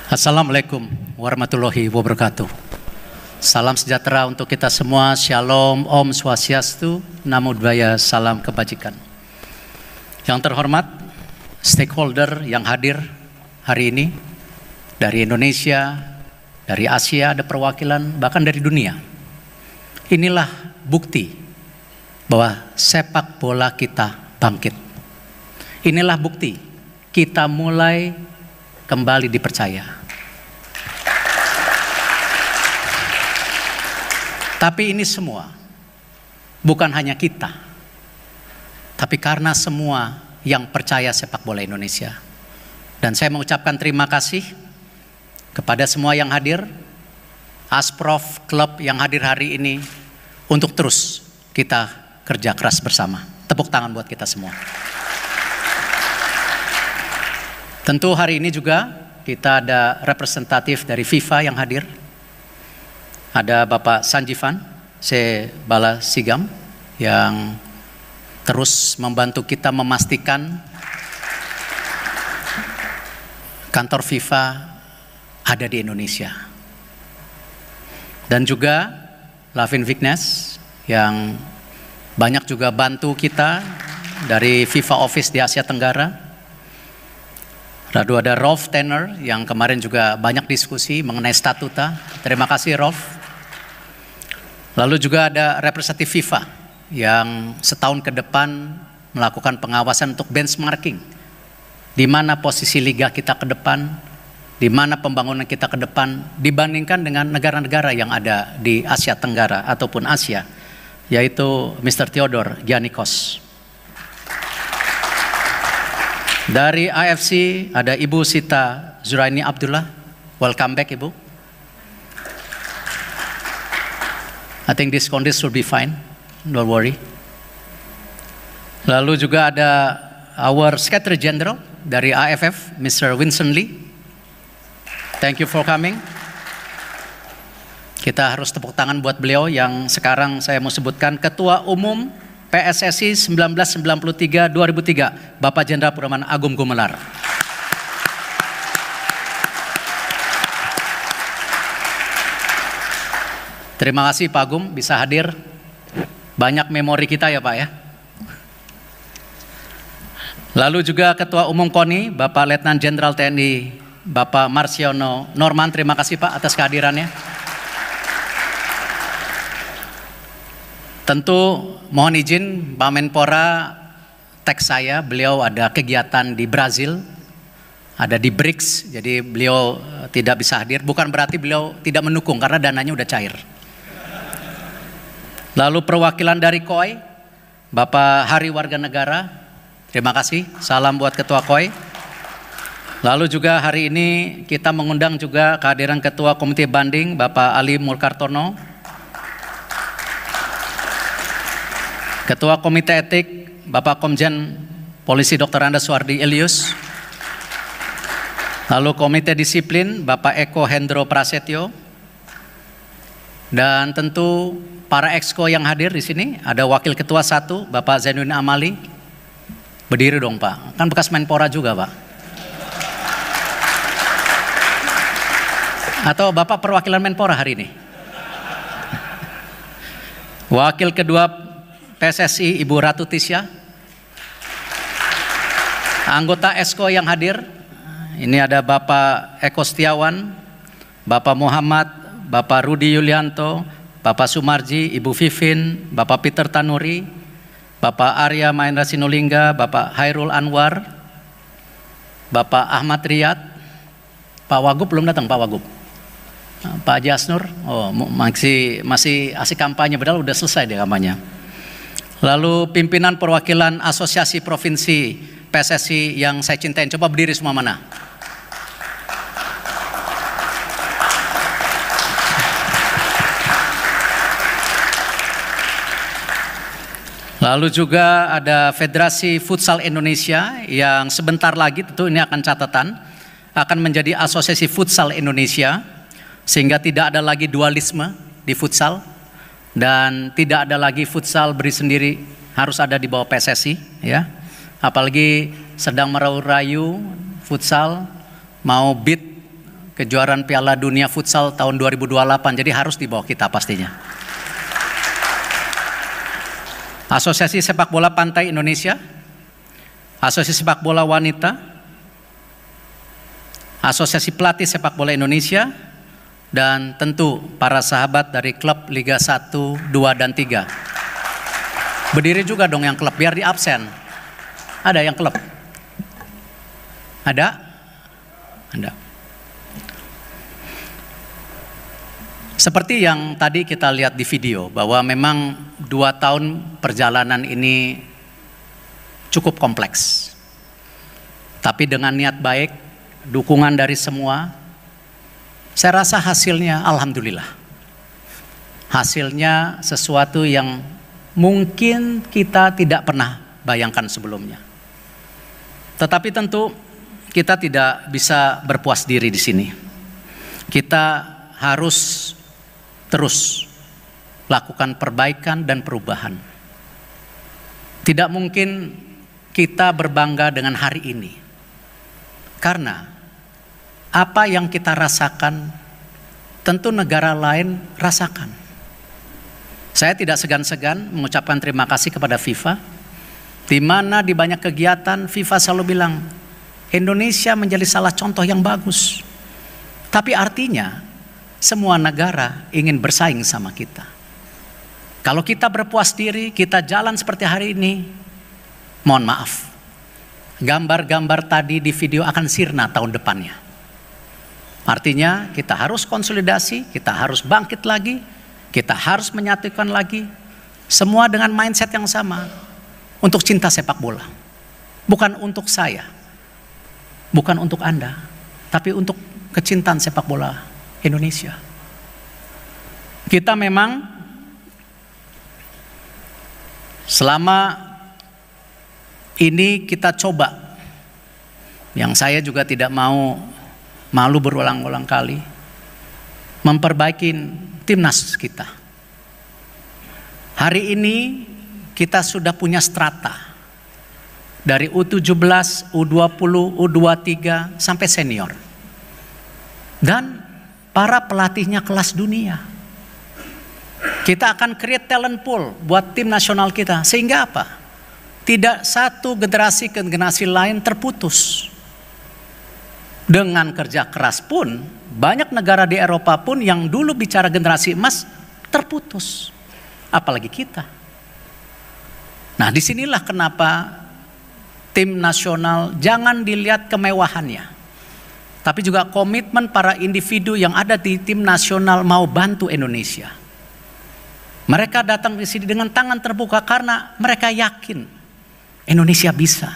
Assalamualaikum warahmatullahi wabarakatuh. Salam sejahtera untuk kita semua. Shalom, Om Swastiastu, Namo Buddhaya, salam kebajikan. Yang terhormat, stakeholder yang hadir hari ini dari Indonesia, dari Asia, ada perwakilan, bahkan dari dunia. Inilah bukti bahwa sepak bola kita bangkit. Inilah bukti kita mulai kembali dipercaya. Tapi ini semua bukan hanya kita, tapi karena semua yang percaya sepak bola Indonesia. Dan saya mengucapkan terima kasih kepada semua yang hadir, Asprof, klub yang hadir hari ini, untuk terus kita kerja keras bersama. Tepuk tangan buat kita semua. Tentu hari ini juga kita ada representatif dari FIFA yang hadir. Ada Bapak Sanjivan C. Bala Sigam yang terus membantu kita memastikan kantor FIFA ada di Indonesia. Dan juga Lavin Vignes yang banyak juga bantu kita dari FIFA Office di Asia Tenggara. Lalu ada Rolf Tenner yang kemarin juga banyak diskusi mengenai statuta. Terima kasih Rolf. Lalu juga ada representatif FIFA yang setahun ke depan melakukan pengawasan untuk benchmarking. Di mana posisi liga kita ke depan, di mana pembangunan kita ke depan dibandingkan dengan negara-negara yang ada di Asia Tenggara ataupun Asia, yaitu Mr. Theodor Giannikos. Dari AFC ada Ibu Sita Zuraini Abdullah. Welcome back Ibu. I think this should be fine. Don't worry. Lalu juga ada our Secretary General dari AFF, Mr. Winston Lee. Thank you for coming. Kita harus tepuk tangan buat beliau yang sekarang saya mau sebutkan Ketua Umum PSSI 1993-2003, Bapak Jenderal Purnaman Agung Gumelar. Terima kasih Pak Agung bisa hadir. Banyak memori kita ya Pak ya. Lalu juga Ketua Umum KONI, Bapak Letnan Jenderal TNI, Bapak Marsiono Norman. Terima kasih Pak atas kehadirannya. Tentu mohon izin Pak Menpora teks saya, beliau ada kegiatan di Brazil, ada di BRICS, jadi beliau tidak bisa hadir. Bukan berarti beliau tidak mendukung karena dananya udah cair. Lalu perwakilan dari KOI, Bapak Hari Warga Negara, terima kasih, salam buat Ketua KOI. Lalu juga hari ini kita mengundang juga kehadiran Ketua Komite Banding, Bapak Ali Murkartono. Ketua Komite Etik, Bapak Komjen Polisi Dr. Andes Suwardi Ilyus. Lalu Komite Disiplin, Bapak Eko Hendro Prasetyo. Dan tentu para exco yang hadir di sini, ada Wakil Ketua 1, Bapak Zainuddin Amali. Berdiri dong Pak, kan bekas Menpora juga Pak. Atau Bapak perwakilan Menpora hari ini? Wakil Kedua PSSI Ibu Ratu Tisya. Anggota ESCO yang hadir, ini ada Bapak Eko Setiawan, Bapak Muhammad, Bapak Rudi Yulianto, Bapak Sumarji, Ibu Vivin, Bapak Peter Tanuri, Bapak Arya Mahendra Sinulinga, Bapak Hairul Anwar, Bapak Ahmad Riyad. Pak Wagub belum datang Pak Wagub. Pak Jasnur, oh masih asik kampanye, padahal udah selesai deh kampanye. Lalu pimpinan perwakilan Asosiasi Provinsi PSSI yang saya cintain, coba berdiri semua mana? Lalu juga ada Federasi Futsal Indonesia yang sebentar lagi tentu ini akan catatan, akan menjadi Asosiasi Futsal Indonesia, sehingga tidak ada lagi dualisme di futsal. Dan tidak ada lagi futsal beri sendiri, harus ada di bawah PSSI ya. Apalagi sedang merayu-rayu futsal mau bid kejuaraan Piala Dunia Futsal tahun 2028, jadi harus di bawah kita pastinya. Asosiasi Sepak Bola Pantai Indonesia, Asosiasi Sepak Bola Wanita, Asosiasi Pelatih Sepak Bola Indonesia, dan tentu para sahabat dari klub Liga 1, 2, dan 3. Berdiri juga dong yang klub, biar di absen. Ada yang klub? Ada? Ada. Seperti yang tadi kita lihat di video, bahwa memang 2 tahun perjalanan ini cukup kompleks. Tapi dengan niat baik, dukungan dari semua, saya rasa hasilnya alhamdulillah. Hasilnya sesuatu yang mungkin kita tidak pernah bayangkan sebelumnya. Tetapi tentu kita tidak bisa berpuas diri di sini. Kita harus terus lakukan perbaikan dan perubahan. Tidak mungkin kita berbangga dengan hari ini, karena apa yang kita rasakan tentu negara lain rasakan. Saya tidak segan-segan mengucapkan terima kasih kepada FIFA, di mana di banyak kegiatan FIFA selalu bilang Indonesia menjadi salah contoh yang bagus. Tapi artinya semua negara ingin bersaing sama kita. Kalau kita berpuas diri, kita jalan seperti hari ini, mohon maaf, gambar-gambar tadi di video akan sirna tahun depannya. Artinya kita harus konsolidasi, kita harus bangkit lagi, kita harus menyatukan lagi, semua dengan mindset yang sama, untuk cinta sepak bola. Bukan untuk saya, bukan untuk Anda, tapi untuk kecintaan sepak bola Indonesia. Kita memang selama ini kita coba, yang saya juga tidak mau malu berulang-ulang kali, memperbaiki timnas kita. Hari ini kita sudah punya strata dari U17, U20, U23 sampai senior. Dan para pelatihnya kelas dunia. Kita akan create talent pool buat tim nasional kita. Sehingga apa? Tidak satu generasi ke generasi lain terputus. Dengan kerja keras pun, banyak negara di Eropa pun yang dulu bicara generasi emas terputus. Apalagi kita. Nah, disinilah kenapa tim nasional jangan dilihat kemewahannya, tapi juga komitmen para individu yang ada di tim nasional mau bantu Indonesia. Mereka datang di sini dengan tangan terbuka karena mereka yakin Indonesia bisa.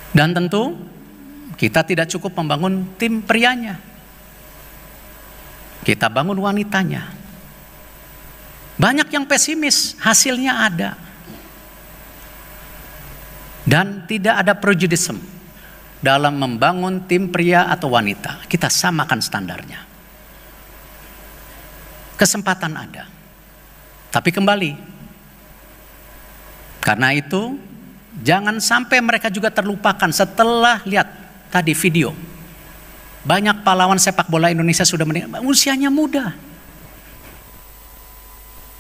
Dan tentu kita tidak cukup membangun tim prianya. Kita bangun wanitanya. Banyak yang pesimis, hasilnya ada. Dan tidak ada prejudisme dalam membangun tim pria atau wanita. Kita samakan standarnya. Kesempatan ada. Tapi kembali, karena itu jangan sampai mereka juga terlupakan setelah lihat tadi video. Banyak pahlawan sepak bola Indonesia sudah meninggal, usianya muda.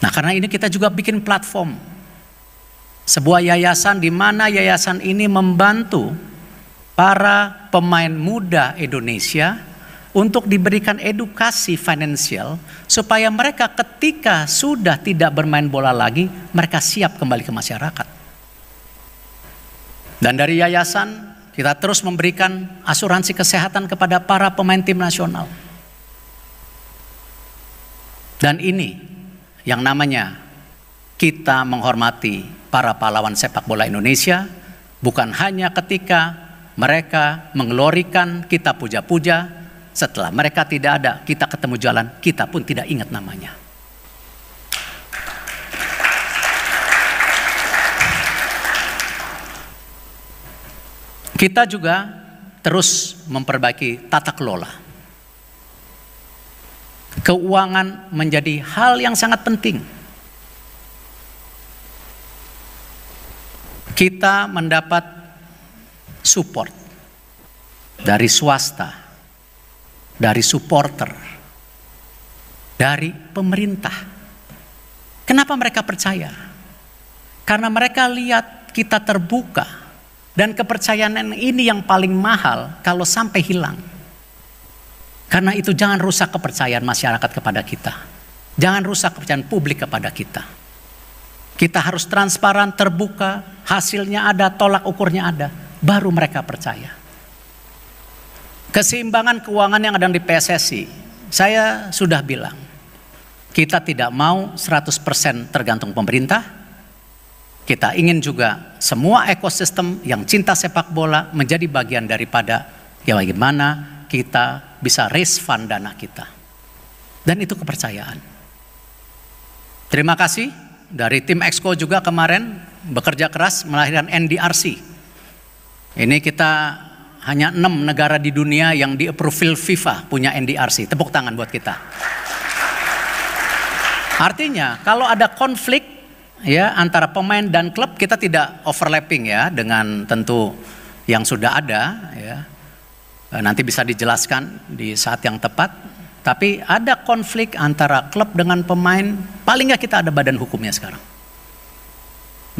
Nah, karena ini kita juga bikin platform, sebuah yayasan di mana yayasan ini membantu para pemain muda Indonesia untuk diberikan edukasi finansial supaya mereka ketika sudah tidak bermain bola lagi, mereka siap kembali ke masyarakat. Dan dari yayasan kita terus memberikan asuransi kesehatan kepada para pemain tim nasional. Dan ini yang namanya kita menghormati para pahlawan sepak bola Indonesia, bukan hanya ketika mereka mengelorikan, kita puja-puja, setelah mereka tidak ada, kita ketemu jalan, kita pun tidak ingat namanya. Kita juga terus memperbaiki tata kelola. Keuangan menjadi hal yang sangat penting. Kita mendapat support dari swasta, dari supporter, dari pemerintah. Kenapa mereka percaya? Karena mereka lihat kita terbuka, dan kepercayaan ini yang paling mahal kalau sampai hilang. Karena itu jangan rusak kepercayaan masyarakat kepada kita. Jangan rusak kepercayaan publik kepada kita. Kita harus transparan, terbuka, hasilnya ada, tolak ukurnya ada, baru mereka percaya. Keseimbangan keuangan yang ada di PSSI, saya sudah bilang, kita tidak mau 100% tergantung pemerintah. Kita ingin juga semua ekosistem yang cinta sepak bola menjadi bagian daripada bagaimana kita bisa raise fund dana kita. Dan itu kepercayaan. Terima kasih. Dari tim Exco juga kemarin bekerja keras melahirkan NDRC. Ini kita hanya 6 negara di dunia yang di-approve FIFA punya NDRC. Tepuk tangan buat kita. Artinya kalau ada konflik ya antara pemain dan klub, kita tidak overlapping ya dengan tentu yang sudah ada ya. Nanti bisa dijelaskan di saat yang tepat. Tapi ada konflik antara klub dengan pemain, paling nggak kita ada badan hukumnya sekarang.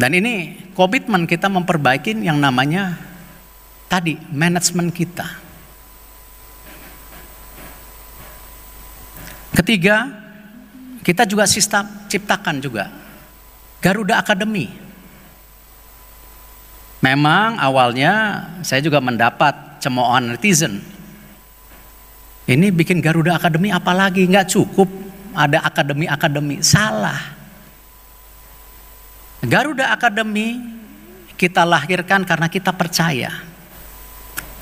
Dan ini komitmen kita memperbaiki yang namanya tadi manajemen kita. Ketiga, kita juga sistem ciptakan juga Garuda Academy. Memang awalnya saya juga mendapat cemoohan netizen. Ini bikin Garuda Academy apalagi, nggak cukup ada akademi. Salah. Garuda Academy kita lahirkan karena kita percaya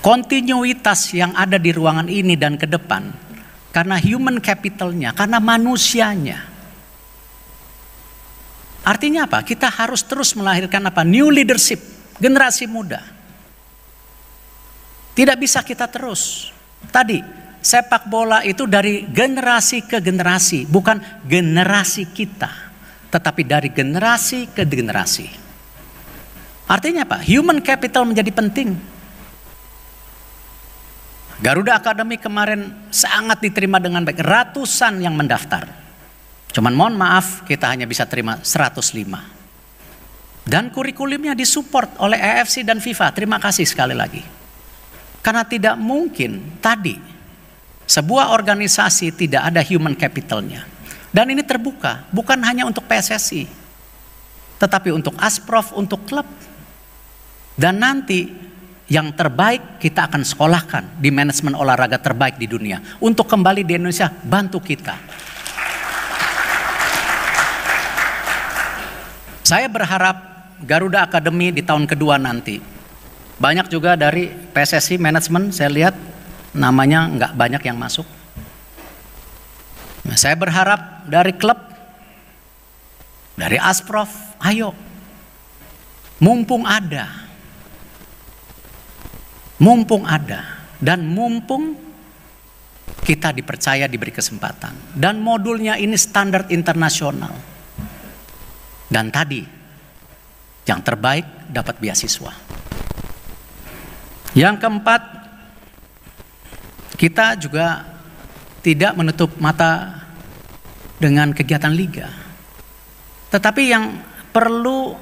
kontinuitas yang ada di ruangan ini dan ke depan karena human capitalnya, karena manusianya. Artinya apa? Kita harus terus melahirkan apa? New leadership, generasi muda. Tidak bisa kita terus. Tadi sepak bola itu dari generasi ke generasi, bukan generasi kita, tetapi dari generasi ke generasi. Artinya apa? Human capital menjadi penting. Garuda Academy kemarin sangat diterima dengan baik, ratusan yang mendaftar. Cuman mohon maaf, kita hanya bisa terima 105. Dan kurikulumnya disupport oleh AFC dan FIFA. Terima kasih sekali lagi. Karena tidak mungkin tadi sebuah organisasi tidak ada human capitalnya. Dan ini terbuka, bukan hanya untuk PSSI, tetapi untuk Asprof, untuk klub. Dan nanti yang terbaik kita akan sekolahkan di manajemen olahraga terbaik di dunia. Untuk kembali di Indonesia, bantu kita. Saya berharap Garuda Academy di tahun kedua nanti, banyak juga dari PSSI manajemen saya lihat, namanya nggak banyak yang masuk. Nah, saya berharap dari klub, dari Asprof, ayo, mumpung ada, dan mumpung kita dipercaya, diberi kesempatan, dan modulnya ini standar internasional, dan tadi yang terbaik dapat beasiswa. Yang keempat, kita juga tidak menutup mata dengan kegiatan liga. Tetapi yang perlu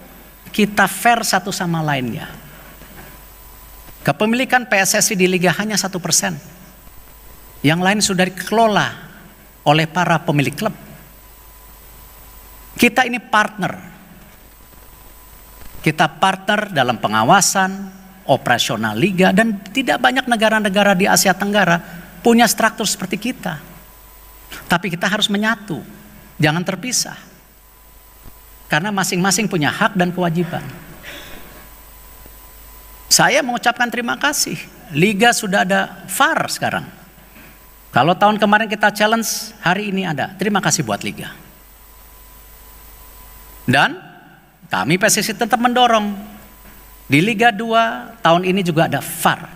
kita fair satu sama lainnya. Kepemilikan PSSI di liga hanya 1%. Yang lain sudah dikelola oleh para pemilik klub. Kita ini partner. Kita partner dalam pengawasan, operasional liga, dan tidak banyak negara-negara di Asia Tenggara punya struktur seperti kita. Tapi kita harus menyatu, jangan terpisah. Karena masing-masing punya hak dan kewajiban. Saya mengucapkan terima kasih. Liga sudah ada VAR sekarang. Kalau tahun kemarin kita challenge, hari ini ada. Terima kasih buat Liga. Dan kami PSSI tetap mendorong di Liga 2 tahun ini juga ada VAR.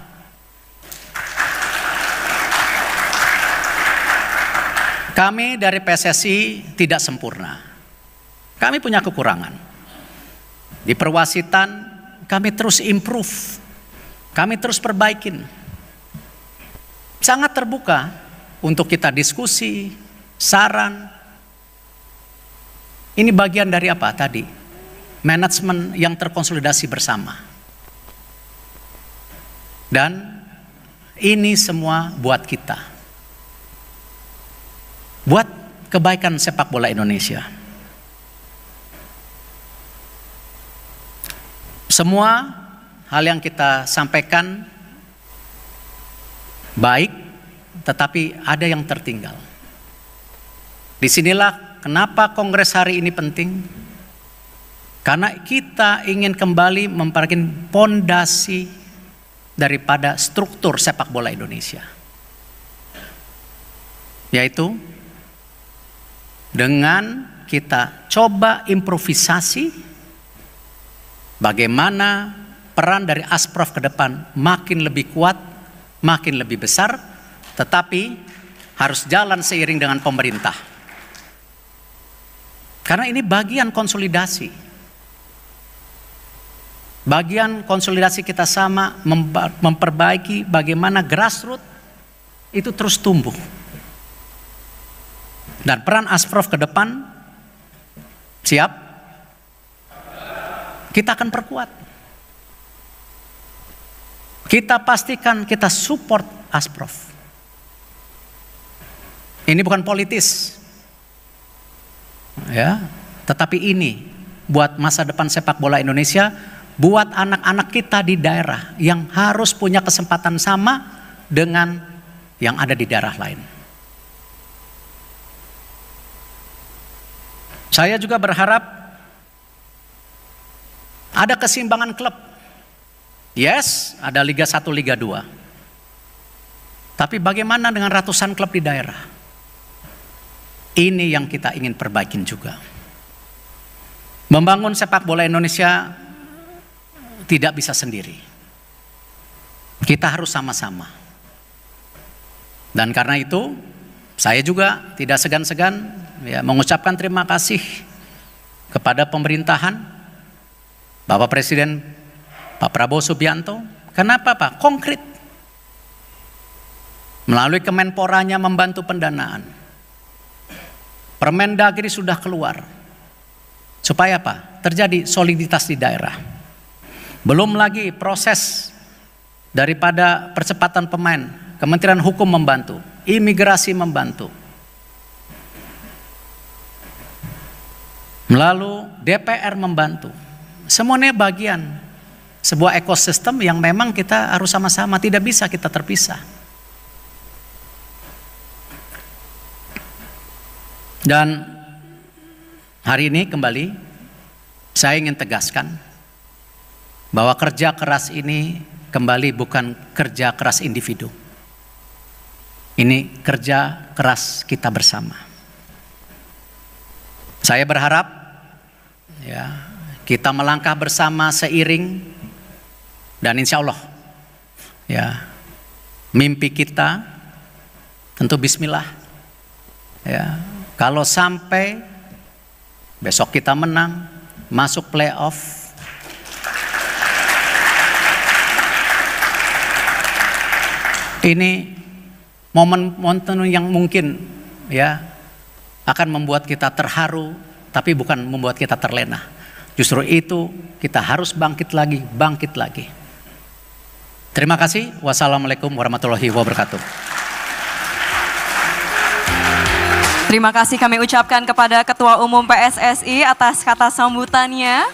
Kami dari PSSI tidak sempurna. Kami punya kekurangan. Di perwasitan kami terus improve. Kami terus perbaikin. sangat terbuka untuk kita diskusi, saran. Ini bagian dari apa tadi? Manajemen yang terkonsolidasi bersama. Dan ini semua buat kita. Buat kebaikan sepak bola Indonesia. Semua hal yang kita sampaikan baik, tetapi ada yang tertinggal. Disinilah kenapa kongres hari ini penting. Karena kita ingin kembali memperbaiki pondasi daripada struktur sepak bola Indonesia. Yaitu dengan kita coba improvisasi bagaimana peran dari Asprof ke depan makin lebih kuat, makin lebih besar, tetapi harus jalan seiring dengan pemerintah. Karena ini bagian konsolidasi. Bagian konsolidasi kita sama memperbaiki bagaimana grassroots itu terus tumbuh. Dan peran Asprof ke depan siap? Kita akan perkuat. Kita pastikan kita support Asprof. Ini bukan politis. Ya, tetapi ini buat masa depan sepak bola Indonesia, buat anak-anak kita di daerah yang harus punya kesempatan sama dengan yang ada di daerah lain. Saya juga berharap ada keseimbangan klub. Yes, ada Liga 1, Liga 2. Tapi bagaimana dengan ratusan klub di daerah? Ini yang kita ingin perbaikin juga. Membangun sepak bola Indonesia tidak bisa sendiri. Kita harus sama-sama. Dan karena itu, saya juga tidak segan-segan mengucapkan terima kasih kepada pemerintahan Bapak Presiden Pak Prabowo Subianto. Kenapa Pak? Konkret. Melalui Kemenporanya membantu pendanaan. Permendagri sudah keluar. Supaya apa? Terjadi soliditas di daerah. Belum lagi proses daripada percepatan pemain. Kementerian Hukum membantu. Imigrasi membantu. Lalu DPR membantu. Semuanya bagian sebuah ekosistem yang memang kita harus sama-sama, tidak bisa kita terpisah. Dan hari ini kembali saya ingin tegaskan bahwa kerja keras ini kembali bukan kerja keras individu. Ini kerja keras kita bersama. Saya berharap kita melangkah bersama seiring, dan insya Allah mimpi kita tentu bismillah kalau sampai besok kita menang masuk playoff, ini momen yang mungkin akan membuat kita terharu, tapi bukan membuat kita terlena. Justru itu kita harus bangkit lagi. Terima kasih. Wassalamualaikum warahmatullahi wabarakatuh. Terima kasih kami ucapkan kepada Ketua Umum PSSI atas kata sambutannya.